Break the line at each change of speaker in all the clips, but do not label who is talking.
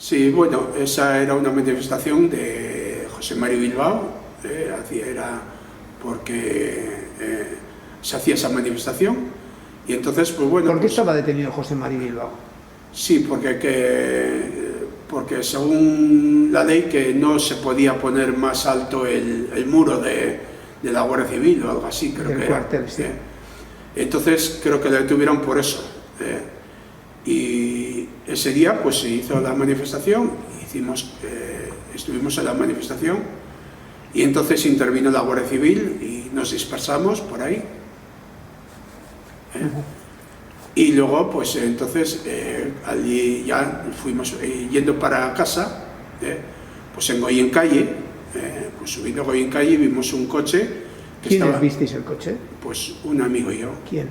Sí, bueno, esa era una manifestación de José María Bilbao, era porque se hacía esa manifestación, y entonces, pues bueno...
¿Por qué estaba detenido José María Bilbao?
Sí, porque según la ley que no se podía poner más alto el muro de la Guardia Civil o algo así, creo que era.
Cuartel, sí.
Entonces creo que le detuvieron por eso. Y ese día pues se hizo la manifestación, estuvimos en la manifestación, y entonces intervino la Guardia Civil y nos dispersamos por ahí. Y luego, pues entonces, allí ya fuimos yendo para casa, pues en Goyencalle, pues subiendo Goyencalle vimos un coche.
¿Quiénes visteis el coche?
Pues un amigo y yo.
¿Quién?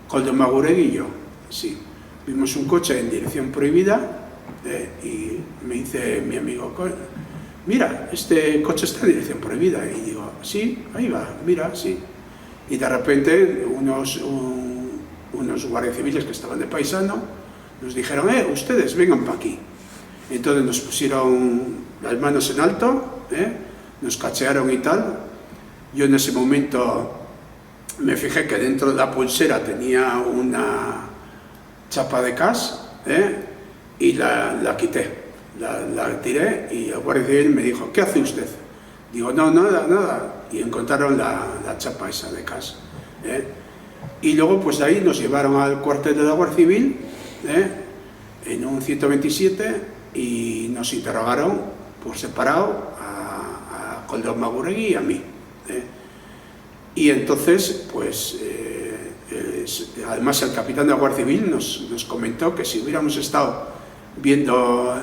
Koldo Maguregui y yo, sí. Vimos un coche en dirección prohibida y me dice mi amigo, mira, este coche está en dirección prohibida. Y digo, sí, ahí va, mira, sí. Y de repente unos guardias civiles que estaban de paisano nos dijeron, ustedes vengan para aquí. Entonces nos pusieron las manos en alto, nos cachearon y tal. Yo en ese momento me fijé que dentro de la pulsera tenía una chapa de cas, y la quité, la tiré, y el guardia civil me dijo, ¿qué hace usted? Digo, no, nada, y encontraron la chapa esa de cas. Y luego pues de ahí nos llevaron al cuartel de la Guardia Civil, en un 127, y nos interrogaron por separado a Koldo Maguregui y a mí. Y entonces pues además el capitán de la Guardia Civil nos comentó que si hubiéramos estado viendo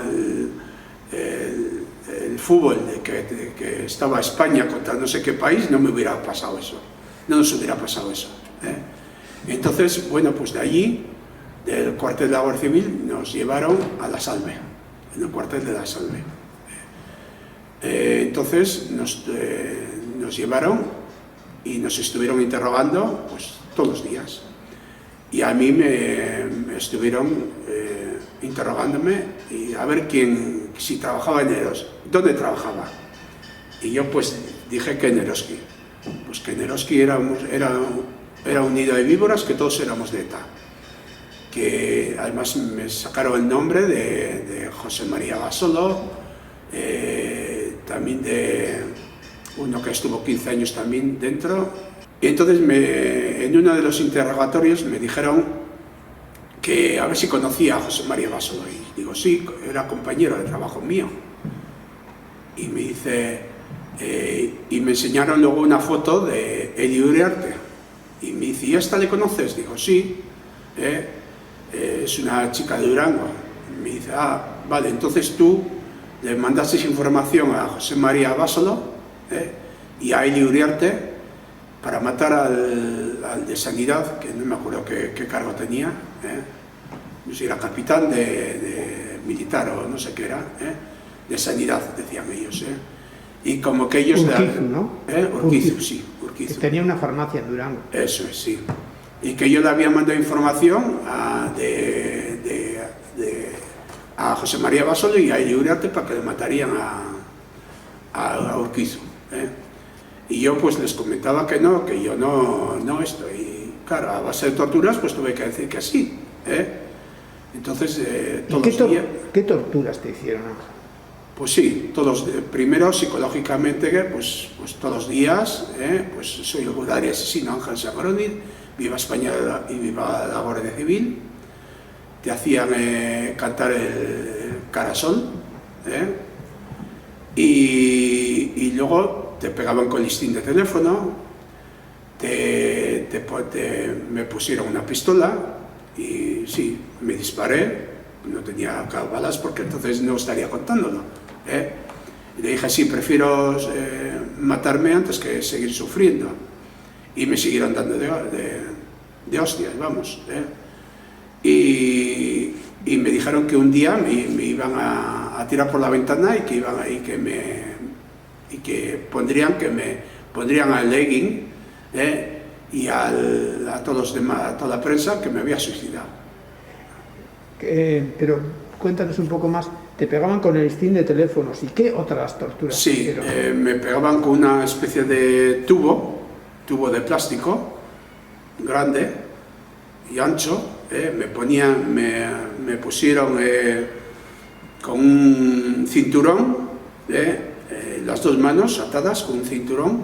el fútbol que estaba España contra no sé qué país, no me hubiera pasado eso, no nos hubiera pasado eso. Entonces, bueno, pues de allí, del cuartel de la Guardia Civil, nos llevaron a La Salve, en el cuartel de La Salve. Entonces nos llevaron y nos estuvieron interrogando pues todos los días. Y a mí me estuvieron interrogándome y a ver si trabajaba en Eroski, dónde trabajaba. Y yo pues dije que en Eroski. Pues que en Eroski era un nido de víboras, que todos éramos de ETA. Que además me sacaron el nombre de José María Basolo, también de uno que estuvo 15 años también dentro. Y entonces en uno de los interrogatorios me dijeron que a ver si conocía a José María Basolo. Y digo, sí, era compañero de trabajo mío. Y me dice, y me enseñaron luego una foto de Eli Uriarte. Y me dice, ¿y esta le conoces? Digo, sí, es una chica de Durango. Me dice, vale, entonces tú le mandaste información a José María Basolo y a Eli Uriarte para matar al de Sanidad, que no me acuerdo qué cargo tenía, no sé si era capitán de militar o no sé qué era, de Sanidad, decían ellos. Y como que ellos...
Urquizu, ¿no?
Urquizu, sí, Urquizu.
Que tenía una farmacia en Durango.
Eso es, sí. Y que yo le había mandado información a José María Basolo y a Eli Uriarte para que le matarían a Urquizu. Y yo pues les comentaba que yo no esto. Y claro, a base de torturas pues tuve que decir que sí. Entonces,
¿Qué torturas te hicieron, Ángel?
Pues sí, primero psicológicamente, pues todos los días, pues soy el guardia asesino Ángel Sagroni, viva España y viva la Guardia Civil. Te hacían cantar el Carasol, y luego te pegaban con listín de teléfono, me pusieron una pistola y sí, me disparé, no tenía balas porque entonces no estaría contándolo. Y le dije, sí, prefiero matarme antes que seguir sufriendo. Y me siguieron dando de hostias, vamos. Y me dijeron que un día me iban a tirar por la ventana y que me pondrían al legging y a todos los demás, a toda la prensa, que me había suicidado.
Pero cuéntanos un poco más. Te pegaban con el listín de teléfonos. ¿Y qué otras torturas?
Sí, me pegaban con una especie de tubo de plástico, grande y ancho. Me pusieron con un cinturón, las dos manos atadas con un cinturón,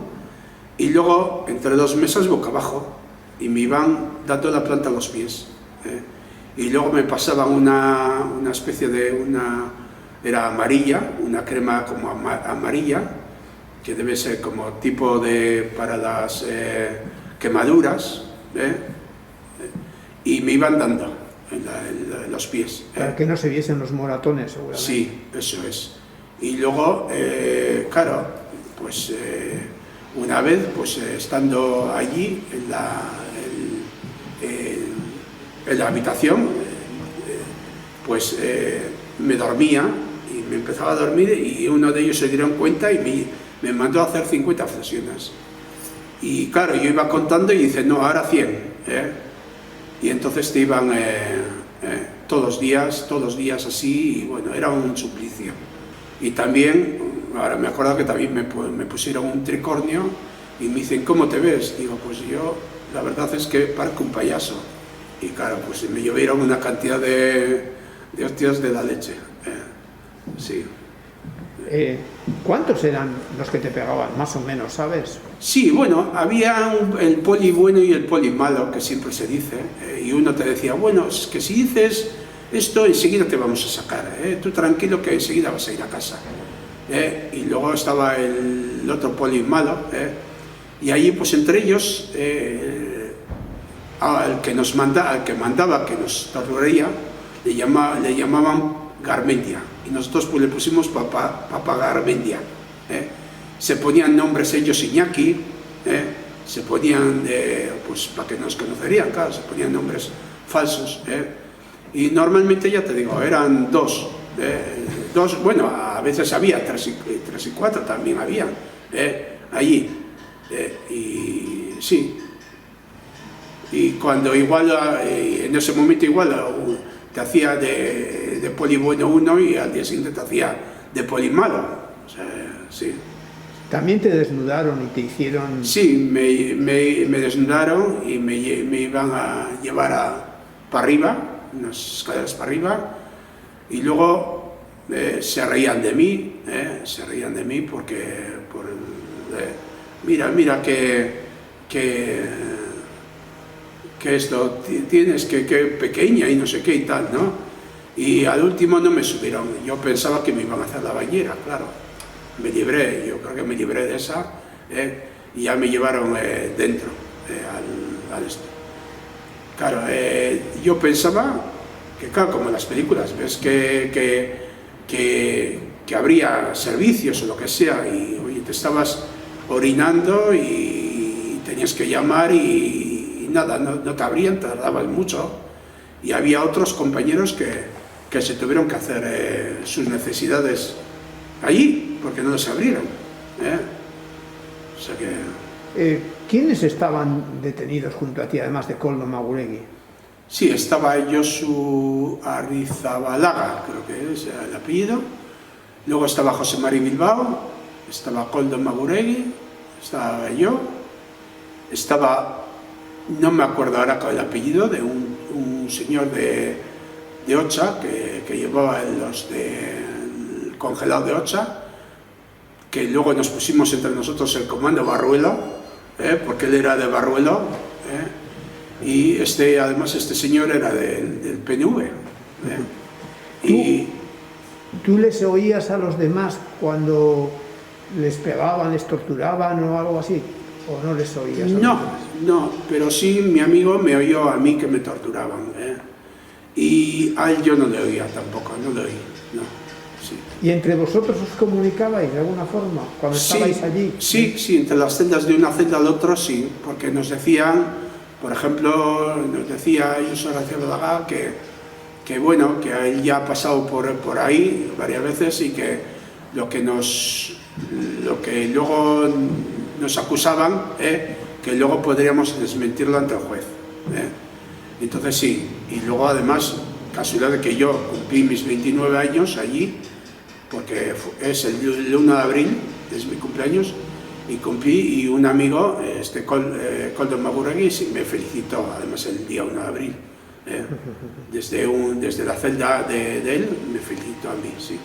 y luego entre dos mesas boca abajo, y me iban dando la planta a los pies. Y luego me pasaban una especie de era amarilla, una crema como amarilla, que debe ser como tipo para las quemaduras, y me iban dando en los pies.
Para que no se viesen los moratones, seguramente.
Sí, eso es. Y luego, claro, pues una vez, pues estando allí en la habitación, pues me dormía y me empezaba a dormir, y uno de ellos se dieron cuenta y me mandó a hacer 50 flexiones. Y claro, yo iba contando y dice, no, ahora 100. Y entonces te iban todos los días así, y bueno, era un suplicio. Y también, ahora me acuerdo que también me pusieron un tricornio y me dicen, ¿cómo te ves? Digo, pues yo, la verdad es que parezco un payaso. Y claro, pues me llovieron una cantidad de hostias de la leche. Sí.
¿Cuántos eran los que te pegaban, más o menos, sabes?
Sí, bueno, había el poli bueno y el poli malo, que siempre se dice, y uno te decía, bueno, es que si dices esto, enseguida te vamos a sacar, tú tranquilo que enseguida vas a ir a casa. Y luego estaba el otro poli malo, y allí pues entre ellos, al que mandaba, que nos torturaría, le llamaban Garmendia, y nosotros pues le pusimos Papa Garmendia. Se ponían nombres ellos Iñaki, se ponían, pues para que nos conocerían, claro, se ponían nombres falsos. Y normalmente, ya te digo, eran dos, bueno, a veces había tres y cuatro también había allí. Y sí, y cuando igual, en ese momento igual te hacía de poli bueno uno y al día siguiente te hacía de poli malo. O sea, sí.
¿También te desnudaron y te hicieron...?
Sí, me desnudaron y me iban a llevar para arriba, unas escaleras para arriba, y luego se reían de mí porque mira que esto tienes, que pequeña y no sé qué y tal, ¿no? Y al último no me subieron, yo pensaba que me iban a hacer la bañera, claro. Yo creo que me libré de esa, y ya me llevaron dentro, al esto. Claro, yo pensaba que, claro, como en las películas, ves que habría servicios o lo que sea, y oye, te estabas orinando y tenías que llamar y nada, no te abrían, tardaban mucho, y había otros compañeros que se tuvieron que hacer sus necesidades allí, porque no los abrieron. O sea que...
¿Quiénes estaban detenidos junto a ti, además de Koldo Maguregui?
Sí, estaba Josu Arrizabalaga, creo que es el apellido. Luego estaba José Mari Bilbao, estaba Koldo Maguregui, estaba yo, estaba, no me acuerdo ahora con el apellido, de un señor de Ocha, que llevaba los del congelado de Ocha, que luego nos pusimos entre nosotros el comando Barruelo, porque él era de Barruelo, y además este señor era del PNV.
¿Tú les oías a los demás cuando les pegaban, les torturaban o algo así? ¿O no les oías?
No, pero sí mi amigo me oyó a mí que me torturaban. Y a él yo no le oía tampoco, no le oí, no. Sí.
¿Y entre vosotros os comunicabais de alguna forma cuando estabais allí?
Sí, entre las celdas de una celda al otro, sí, porque nos decían, por ejemplo, nos decía Josu Arrizabalaga que bueno, que él ya ha pasado por ahí varias veces y que lo que luego nos acusaban, que luego podríamos desmentirlo ante el juez. Entonces sí, y luego además casualidad de que yo cumplí mis 29 años allí, porque es el 1 de abril, es mi cumpleaños, y cumplí, y un amigo, Koldo Magurregui, sí, me felicitó, además el día 1 de abril. Desde la celda de él me felicitó a mí, sí.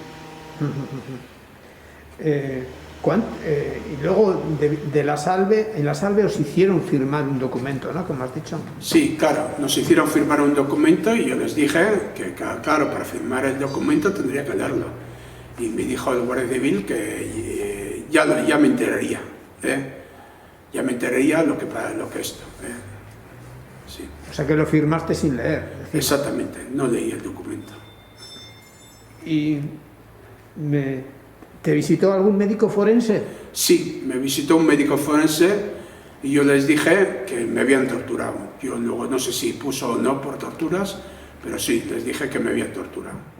Y luego de la Salve, en la Salve os hicieron firmar un documento, ¿no? Como has dicho.
Sí, claro, nos hicieron firmar un documento y yo les dije que, claro, para firmar el documento tendría que leerlo. Y me dijo el guardia civil que ya me enteraría, ya me enteraría lo que esto. Sí.
O sea que lo firmaste sin leer. Es decir,
exactamente, no leí el documento.
¿Y te visitó algún médico forense?
Sí, me visitó un médico forense y yo les dije que me habían torturado. Yo luego no sé si puso o no por torturas, pero sí, les dije que me habían torturado.